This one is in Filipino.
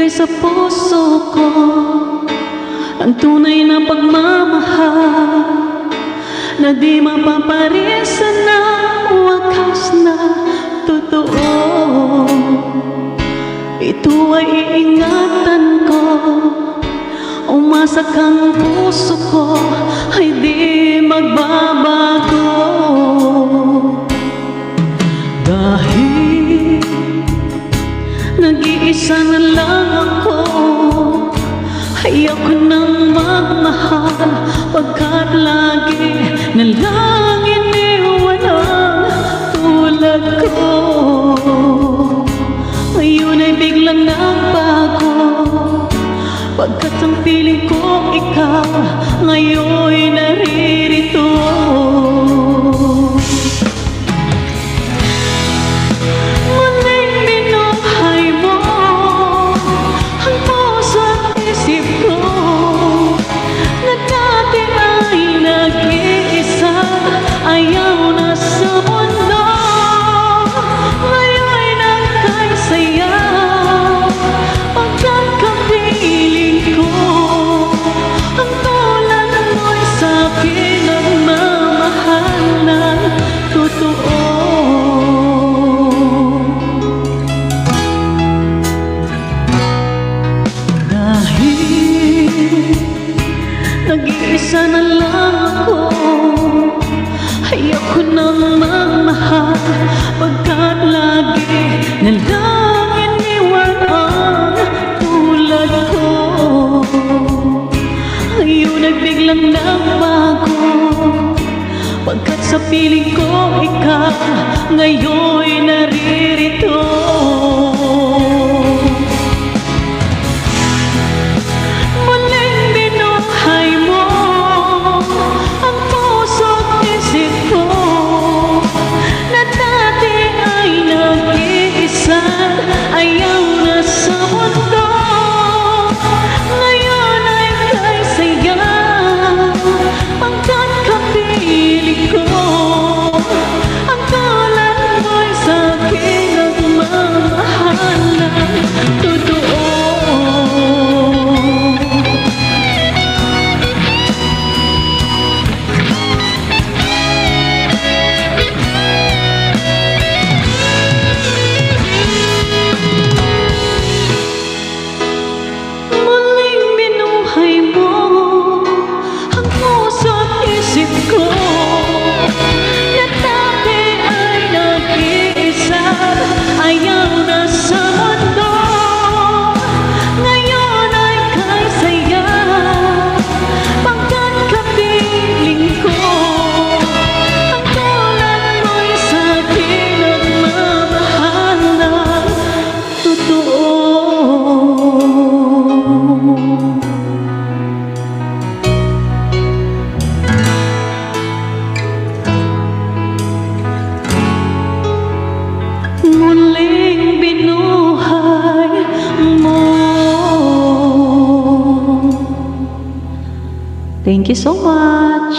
ibigay sa puso ko ang tunay na pagmamahal na di mapaparisan na wakas na totoo. Ito ay iingatan ko, umasa kang puso ko ay di magbabago. Dahil nag-iisa na lang ako, ayaw ko nang magmahal, pagkat lagi na lang iniwan ang tulad ko. Ngayon ay biglang nagbago, pagkat ang piling ko ikaw ngayon'y naririto. Muling binuhay mo ang puso at isip ko, na dati ay nag-iisa, ayaw na sa mundo. Ngayon'y nagkasaya, pagkat kapiling ko ang tulad mo'y sa'kin nagmamahal ng totoo. Dahil nag-iisa na lang ako, ayaw ko nang magmahal, pagkat lagi na lang iniwan ang tulad ko. Ngayon ay biglang nagbago, pagkat sa piling ko ikaw ngayon'y naririto. Muling binuhay mo ang puso at isip ko, na dati ay nag-iisa, ayaw na sa mundo. Ngayon ay kay saya, pagkat kapiling ko ang tulad mo'y sa'kin nagmamahal ng totoo. Muling binuhay mo ang puso at isip ko, na dati ay nag-iisa, ayaw na sa mundo. Ngayon ay kay saya, pagkat kapiling ko ang tulad mo'y sa'kin nagmamahal ng totoo. Muling binuhay mo. Thank you so much.